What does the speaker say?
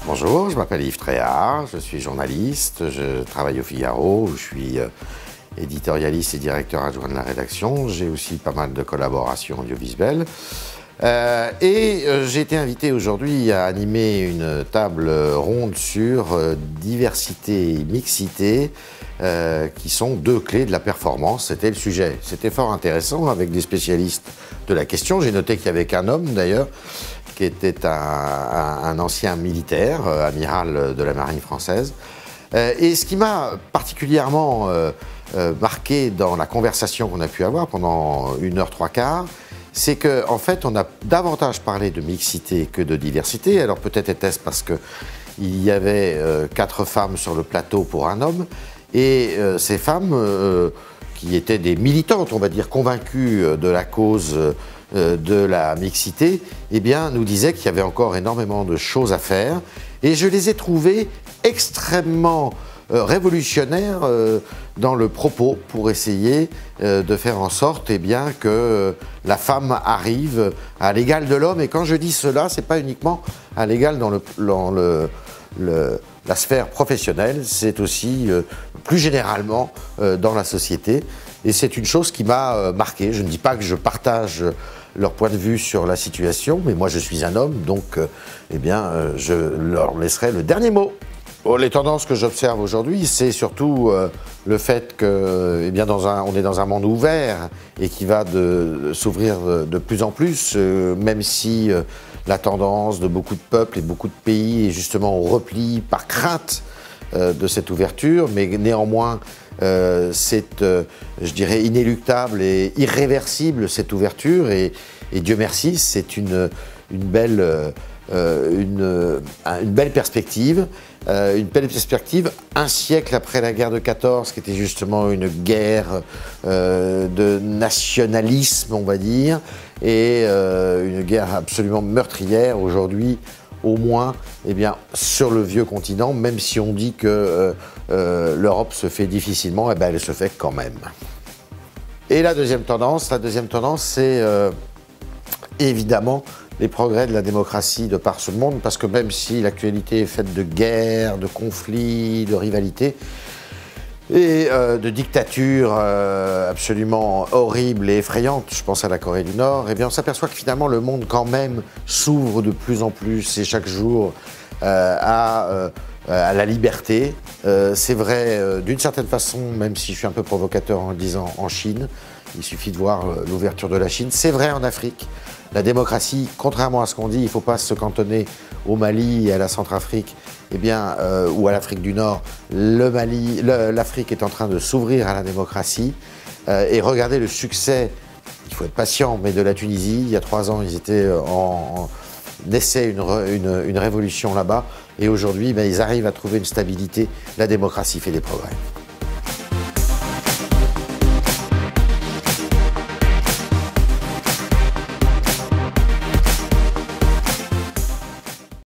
Bonjour, je m'appelle Yves Tréhard, je suis journaliste, je travaille au Figaro, je suis éditorialiste et directeur adjoint de la rédaction. J'ai aussi pas mal de collaborations audiovisuelles. J'ai été invité aujourd'hui à animer une table ronde sur diversité et mixité, qui sont deux clés de la performance. C'était le sujet. C'était fort intéressant avec des spécialistes de la question. J'ai noté qu'il n'y avait qu'un homme d'ailleurs, qui était un ancien militaire, amiral de la marine française. Et ce qui m'a particulièrement marqué dans la conversation qu'on a pu avoir pendant 1h03, c'est qu'en fait, on a davantage parlé de mixité que de diversité. Alors peut-être était-ce parce qu'il y avait 4 femmes sur le plateau pour un homme, et ces femmes, qui étaient des militantes, on va dire, convaincues de la cause de la mixité, eh bien, nous disaient qu'il y avait encore énormément de choses à faire. Et je les ai trouvées extrêmement révolutionnaires dans le propos pour essayer de faire en sorte bien, que la femme arrive à l'égal de l'homme. Et quand je dis cela, c'est pas uniquement à l'égal dans la sphère professionnelle, c'est aussi plus généralement dans la société. Et c'est une chose qui m'a marqué. Je ne dis pas que je partage leur point de vue sur la situation, mais moi je suis un homme, donc je leur laisserai le dernier mot. Les tendances que j'observe aujourd'hui, c'est surtout le fait que, on est dans un monde ouvert et qui va s'ouvrir de plus en plus, même si la tendance de beaucoup de peuples et beaucoup de pays est justement au repli par crainte de cette ouverture, mais néanmoins c'est, je dirais, inéluctable et irréversible cette ouverture, et Dieu merci, c'est une belle perspective. Une belle perspective, un siècle après la guerre de 14, qui était justement une guerre de nationalisme, on va dire, et une guerre absolument meurtrière. Aujourd'hui, au moins, sur le vieux continent, même si on dit que l'Europe se fait difficilement, elle se fait quand même. Et la deuxième tendance, c'est évidemment les progrès de la démocratie de par ce monde, parce que même si l'actualité est faite de guerres, de conflits, de rivalités et de dictatures absolument horribles et effrayantes, je pense à la Corée du Nord, on s'aperçoit que finalement le monde quand même s'ouvre de plus en plus et chaque jour à la liberté. C'est vrai d'une certaine façon, même si je suis un peu provocateur en le disant en Chine, il suffit de voir l'ouverture de la Chine. C'est vrai en Afrique. La démocratie, contrairement à ce qu'on dit, il ne faut pas se cantonner au Mali et à la Centrafrique, ou à l'Afrique du Nord. L'Afrique est en train de s'ouvrir à la démocratie. Et regardez le succès, il faut être patient, mais de la Tunisie. Il y a 3 ans, ils étaient naissait une révolution là-bas. Et aujourd'hui, ils arrivent à trouver une stabilité. La démocratie fait des progrès.